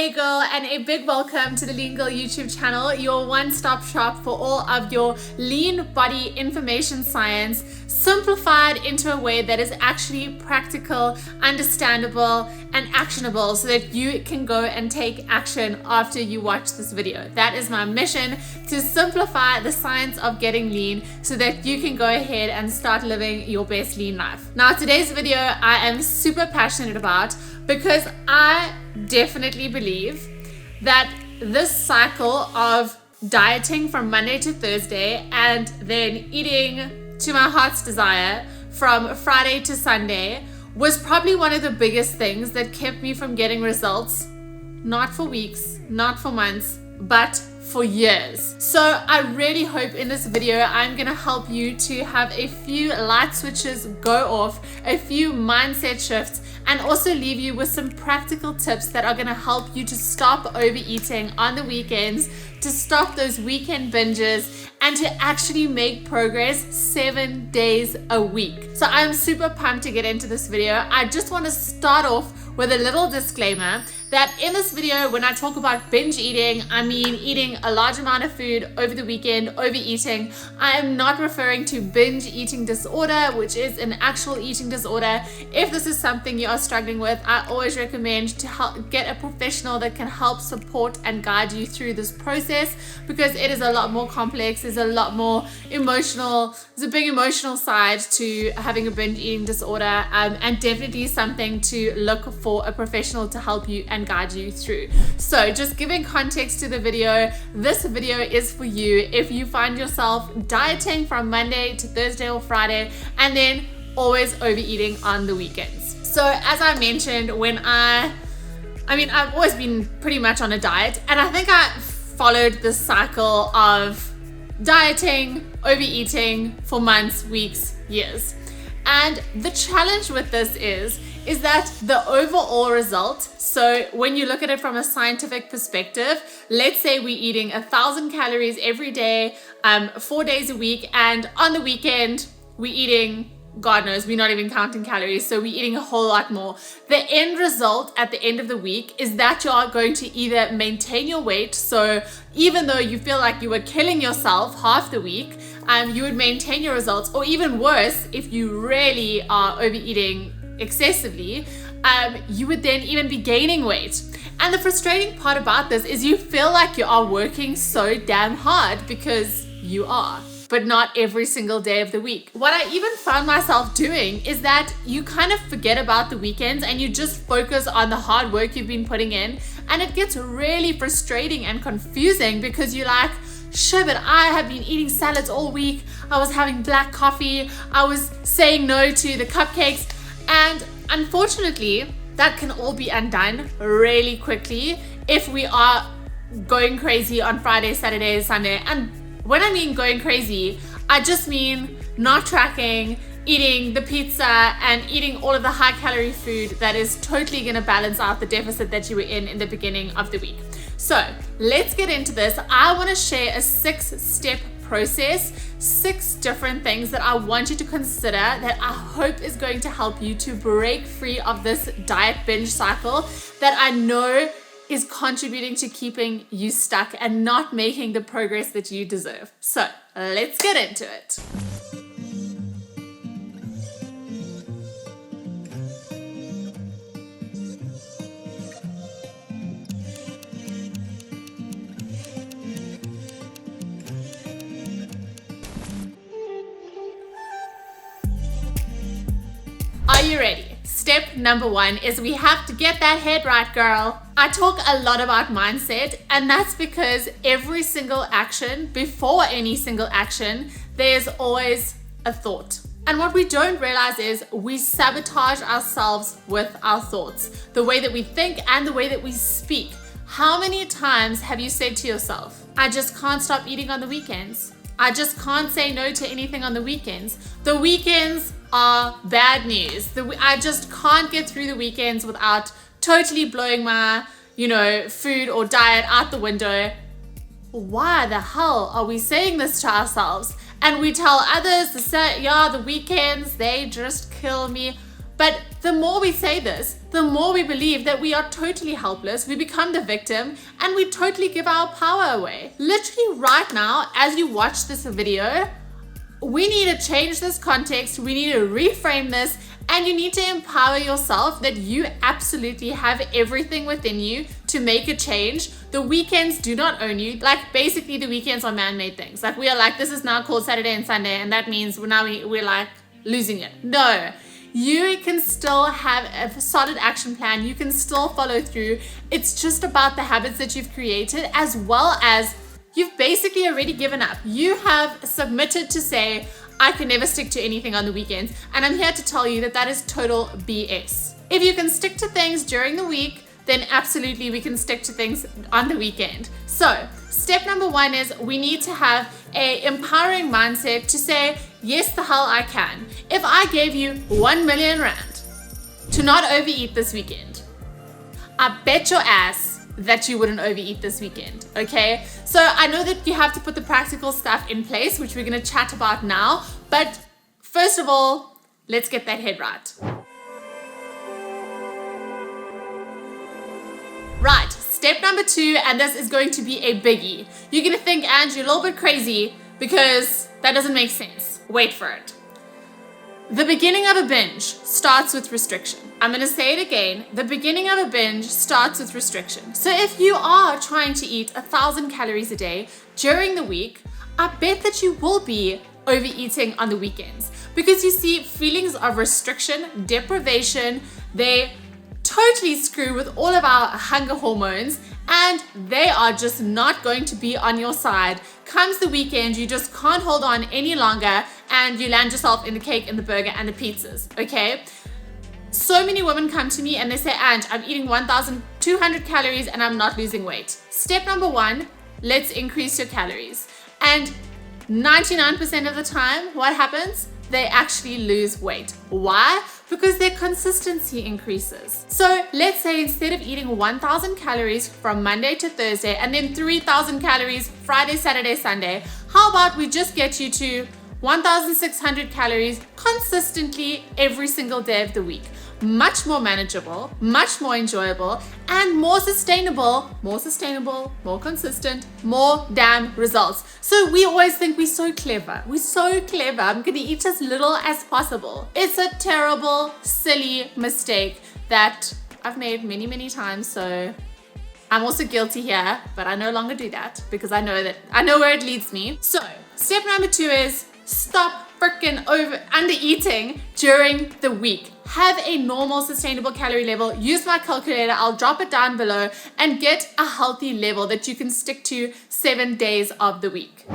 Hey girl, and a big welcome to the Lean Girl YouTube channel, your one-stop shop for all of your lean body information science, simplified into a way that is actually practical, understandable, and actionable so that you can go and take action after you watch this video. That is my mission, to simplify the science of getting lean so that you can go ahead and start living your best lean life. Now, today's video I am super passionate about because I definitely believe that this cycle of dieting from Monday to Thursday and then eating to my heart's desire from Friday to Sunday was probably one of the biggest things that kept me from getting results, not for weeks, not for months, but for years. So I really hope in this video I'm gonna help you to have a few light switches go off, a few mindset shifts, and also leave you with some practical tips that are gonna help you to stop overeating on the weekends, to stop those weekend binges, and to actually make progress 7 days a week. So I'm super pumped to get into this video. I just want to start off with a little disclaimer that in this video, when I talk about binge eating, I mean eating a large amount of food over the weekend, overeating. I am not referring to binge eating disorder, which is an actual eating disorder. If this is something you are struggling with, I always recommend to help get a professional that can help support and guide you through this process, because it is a lot more complex. There's a lot more emotional, there's a big emotional side to having a binge eating disorder, and definitely something to look for a professional to help you and guide you through. So just giving context to the video, this video is for you if you find yourself dieting from Monday to Thursday or Friday and then always overeating on the weekends. So as I mentioned, when I've always been pretty much on a diet, and I think I followed this cycle of dieting, overeating for months, weeks, years. And the challenge with this is that the overall result, so when you look at it from a scientific perspective, let's say we're eating 1,000 calories every day, 4 days a week, and on the weekend we're eating, God knows, we're not even counting calories, so we're eating a whole lot more. The end result at the end of the week is that you are going to either maintain your weight, so even though you feel like you were killing yourself half the week, you would maintain your results, or even worse, if you really are overeating excessively, you would then even be gaining weight. And the frustrating part about this is you feel like you are working so damn hard, because you are, but not every single day of the week. What I even found myself doing is that you kind of forget about the weekends and you just focus on the hard work you've been putting in, and it gets really frustrating and confusing because you're like, sure, but I have been eating salads all week, I was having black coffee, I was saying no to the cupcakes, and unfortunately that can all be undone really quickly if we are going crazy on Friday, Saturday, Sunday. And when I mean going crazy, I just mean not tracking, eating the pizza and eating all of the high calorie food that is totally gonna balance out the deficit that you were in the beginning of the week. So let's get into this. I wanna share a 6-step process, 6 different things that I want you to consider that I hope is going to help you to break free of this diet binge cycle that I know is contributing to keeping you stuck and not making the progress that you deserve. So let's get into it. Are you ready? Step number 1 is we have to get that head right, girl. I talk a lot about mindset, and that's because every single action, before any single action, there's always a thought. And what we don't realize is we sabotage ourselves with our thoughts, the way that we think and the way that we speak. How many times have you said to yourself, I just can't stop eating on the weekends. I just can't say no to anything on the weekends. The weekends are bad news. I just can't get through the weekends without totally blowing my, food or diet out the window. Why the hell are we saying this to ourselves? And we tell others, the weekends, they just kill me. But the more we say this, the more we believe that we are totally helpless, we become the victim, and we totally give our power away. Literally right now, as you watch this video, we need to change this context, we need to reframe this, and you need to empower yourself that you absolutely have everything within you to make a change. The weekends do not own you. Like, basically the weekends are man-made things. Like, we are like, this is now called Saturday and Sunday, and that means we're like losing it. No. You can still have a solid action plan. You can still follow through. It's just about the habits that you've created, as well as you've basically already given up. You have submitted to say, I can never stick to anything on the weekends. And I'm here to tell you that that is total BS. If you can stick to things during the week, then absolutely we can stick to things on the weekend. So step number 1 is we need to have a empowering mindset to say, yes, the hell I can. If I gave you 1 million rand to not overeat this weekend, I bet your ass that you wouldn't overeat this weekend, okay? So I know that you have to put the practical stuff in place, which we're gonna chat about now, but first of all, let's get that head right. Right, step number 2, and this is going to be a biggie. You're gonna think, Ange, you're a little bit crazy because that doesn't make sense. Wait for it. The beginning of a binge starts with restriction. I'm gonna say it again. The beginning of a binge starts with restriction. So if you are trying to eat 1,000 calories a day during the week, I bet that you will be overeating on the weekends. Because you see, feelings of restriction, deprivation, they totally screw with all of our hunger hormones, and they are just not going to be on your side. Comes the weekend, you just can't hold on any longer, and you land yourself in the cake and the burger and the pizzas, okay? So many women come to me and they say, Ange, I'm eating 1,200 calories and I'm not losing weight. Step number 1, let's increase your calories. And 99% of the time, what happens? They actually lose weight. Why? Because their consistency increases. So let's say instead of eating 1,000 calories from Monday to Thursday and then 3,000 calories Friday, Saturday, Sunday, how about we just get you to 1,600 calories consistently every single day of the week? Much more manageable, much more enjoyable, and more sustainable, more consistent, more damn results. So we always think we're so clever. We're so clever. I'm gonna eat as little as possible. It's a terrible, silly mistake that I've made many, many times. So I'm also guilty here, but I no longer do that because I know where it leads me. So step number 2 is stop freaking under eating during the week. Have a normal sustainable calorie level. Use my calculator, I'll drop it down below, and get a healthy level that you can stick to 7 days of the week.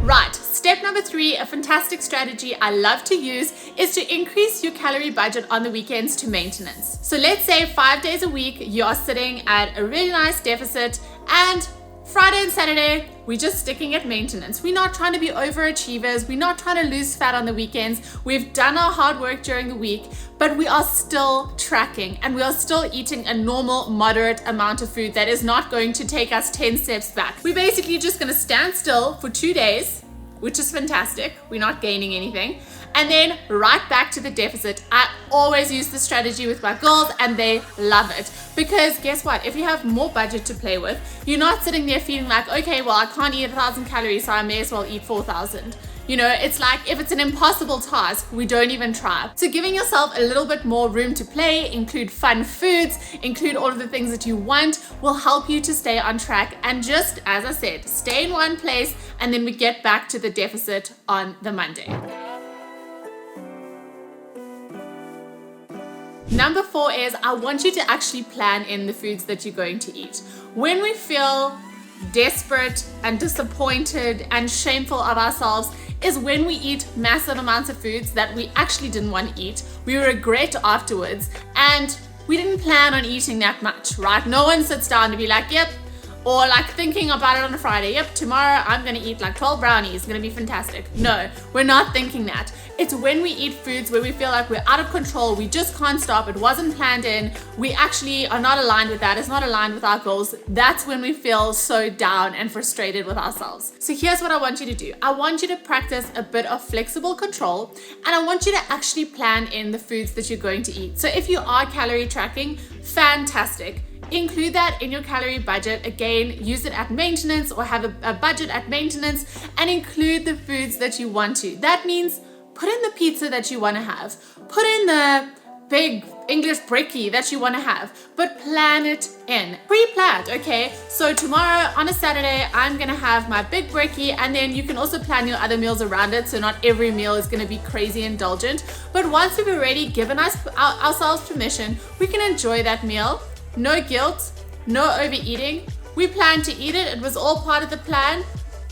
Right, step number 3, a fantastic strategy I love to use is to increase your calorie budget on the weekends to maintenance. So let's say 5 days a week, you are sitting at a really nice deficit, and Friday and Saturday, we're just sticking at maintenance. We're not trying to be overachievers. We're not trying to lose fat on the weekends. We've done our hard work during the week, but we are still tracking and we are still eating a normal, moderate amount of food that is not going to take us 10 steps back. We're basically just gonna stand still for 2 days, which is fantastic. We're not gaining anything. And then right back to the deficit. I always use this strategy with my girls and they love it. Because guess what? If you have more budget to play with, you're not sitting there feeling like, okay, well, I can't eat 1,000 calories, so I may as well eat 4,000. You know, it's like if it's an impossible task, we don't even try. So giving yourself a little bit more room to play, include fun foods, include all of the things that you want, will help you to stay on track. And just, as I said, stay in one place and then we get back to the deficit on the Monday. Number 4 is I want you to actually plan in the foods that you're going to eat. When we feel desperate and disappointed and shameful of ourselves is when we eat massive amounts of foods that we actually didn't want to eat. We regret afterwards and we didn't plan on eating that much, right? No one sits down to be like, yep, Or like thinking about it on a Friday. Yep, tomorrow I'm gonna eat like 12 brownies. It's gonna be fantastic. No, we're not thinking that. It's when we eat foods where we feel like we're out of control, we just can't stop, it wasn't planned in, we actually are not aligned with that, it's not aligned with our goals. That's when we feel so down and frustrated with ourselves. So here's what I want you to do. I want you to practice a bit of flexible control, and I want you to actually plan in the foods that you're going to eat. So if you are calorie tracking, fantastic. Include that in your calorie budget. Again, use it at maintenance or have a budget at maintenance and include the foods that you want to. That means put in the pizza that you want to have. Put in the big English brekkie that you want to have, but plan it in. Pre-planned, okay? So tomorrow on a Saturday, I'm gonna have my big brekkie, and then you can also plan your other meals around it, so not every meal is gonna be crazy indulgent. But once we've already given ourselves permission, we can enjoy that meal. No guilt, no overeating. We planned to eat it. It was all part of the plan.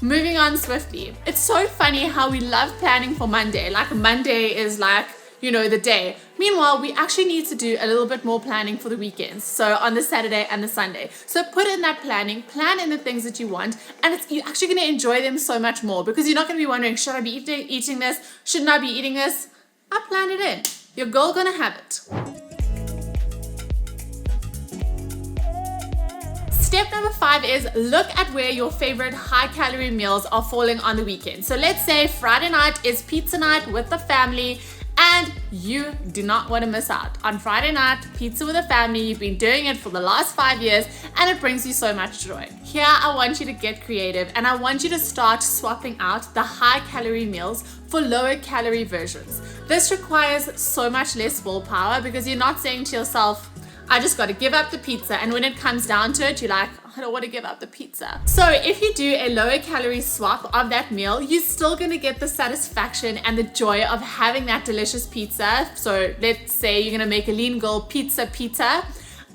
Moving on swiftly. It's so funny how we love planning for Monday. Like Monday is like, you know, the day. Meanwhile, we actually need to do a little bit more planning for the weekends. So on the Saturday and the Sunday. So put in that planning, plan in the things that you want, and you're actually going to enjoy them so much more because you're not going to be wondering, should I be eating this? Shouldn't I be eating this? I plan it in. Your goal going to have it. Step number 5 is look at where your favorite high calorie meals are falling on the weekend. So let's say Friday night is pizza night with the family and you do not want to miss out. On Friday night, pizza with the family, you've been doing it for the last 5 years and it brings you so much joy. Here, I want you to get creative and I want you to start swapping out the high calorie meals for lower calorie versions. This requires so much less willpower because you're not saying to yourself, I just got to give up the pizza, and when it comes down to it, you're like, I don't want to give up the pizza. So if you do a lower calorie swap of that meal, you're still going to get the satisfaction and the joy of having that delicious pizza. So let's say you're going to make a lean girl pizza,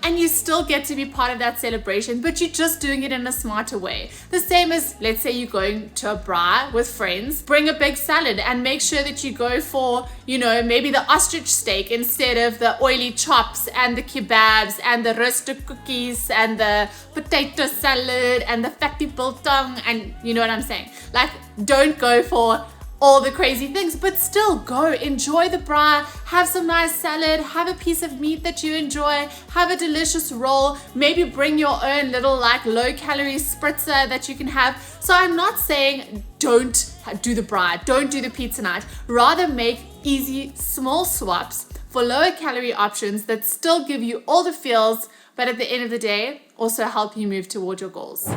and you still get to be part of that celebration, but you're just doing it in a smarter way. The same as, let's say you're going to a braai with friends, bring a big salad and make sure that you go for, you know, maybe the ostrich steak instead of the oily chops and the kebabs and the roasted cookies and the potato salad and the fatty biltong, and you know what I'm saying? Like, don't go for all the crazy things, but still go enjoy the braai, have some nice salad, have a piece of meat that you enjoy, have a delicious roll, maybe bring your own little like low calorie spritzer that you can have. So I'm not saying don't do the braai, don't do the pizza night, rather make easy small swaps for lower calorie options that still give you all the feels, but at the end of the day also help you move toward your goals.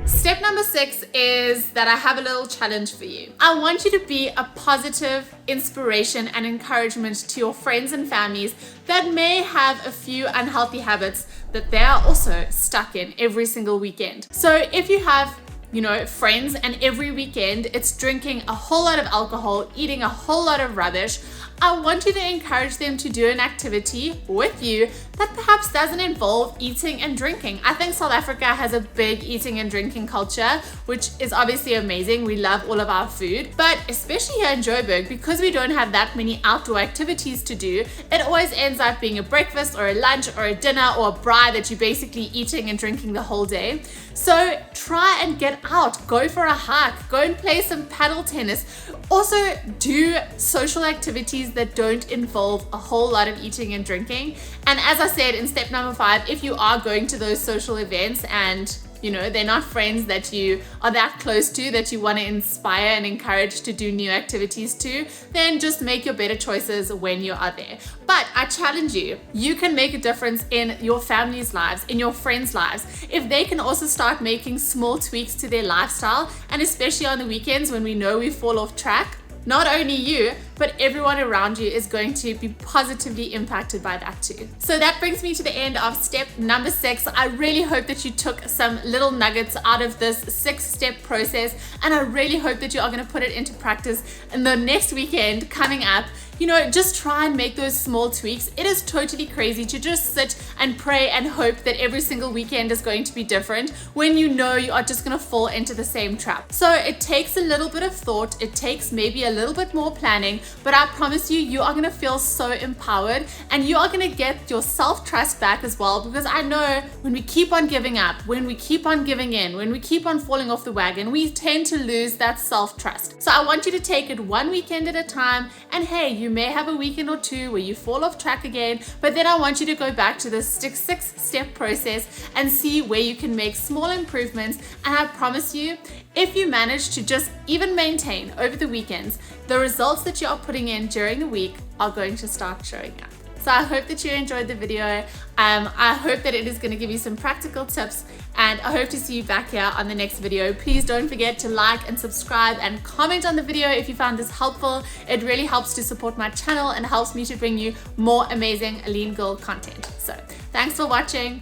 Step number 6 is that I have a little challenge for you. I want you to be a positive inspiration and encouragement to your friends and families that may have a few unhealthy habits that they are also stuck in every single weekend. So if you have, you know, friends and every weekend it's drinking a whole lot of alcohol, eating a whole lot of rubbish, I want you to encourage them to do an activity with you that perhaps doesn't involve eating and drinking. I think South Africa has a big eating and drinking culture, which is obviously amazing. We love all of our food, but especially here in Joburg, because we don't have that many outdoor activities to do, it always ends up being a breakfast or a lunch or a dinner or a braai that you're basically eating and drinking the whole day. So try and get out, go for a hike, go and play some paddle tennis. Also do social activities that don't involve a whole lot of eating and drinking. And as I said in step number 5, if you are going to those social events and you know they're not friends that you are that close to that you want to inspire and encourage to do new activities to, then just make your better choices when you are there. But I challenge you, you can make a difference in your family's lives, in your friends' lives, if they can also start making small tweaks to their lifestyle, and especially on the weekends when we know we fall off track. Not only you, but everyone around you is going to be positively impacted by that too. So that brings me to the end of step number 6. I really hope that you took some little nuggets out of this 6-step process, and I really hope that you are going to put it into practice in the next weekend coming up. just try and make those small tweaks. It is totally crazy to just sit and pray and hope that every single weekend is going to be different when you know you are just going to fall into the same trap. So it takes a little bit of thought, it takes maybe a little bit more planning, but I promise you, you are going to feel so empowered and you are going to get your self-trust back as well, because I know when we keep on giving up, when we keep on giving in, when we keep on falling off the wagon, we tend to lose that self-trust. So I want you to take it one weekend at a time, and hey, you may have a weekend or two where you fall off track again, but then I want you to go back to this 6-step process and see where you can make small improvements. And I promise you, if you manage to just even maintain over the weekends, the results that you are putting in during the week are going to start showing up. So I hope that you enjoyed the video. I hope that it is going to give you some practical tips, and I hope to see you back here on the next video. Please don't forget to like and subscribe and comment on the video if you found this helpful. It really helps to support my channel and helps me to bring you more amazing Lean Girl content. So thanks for watching.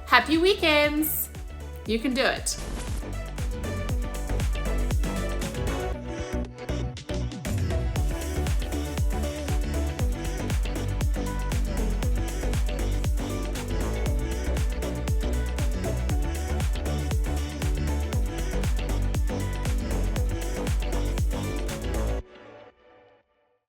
Happy weekends. You can do it.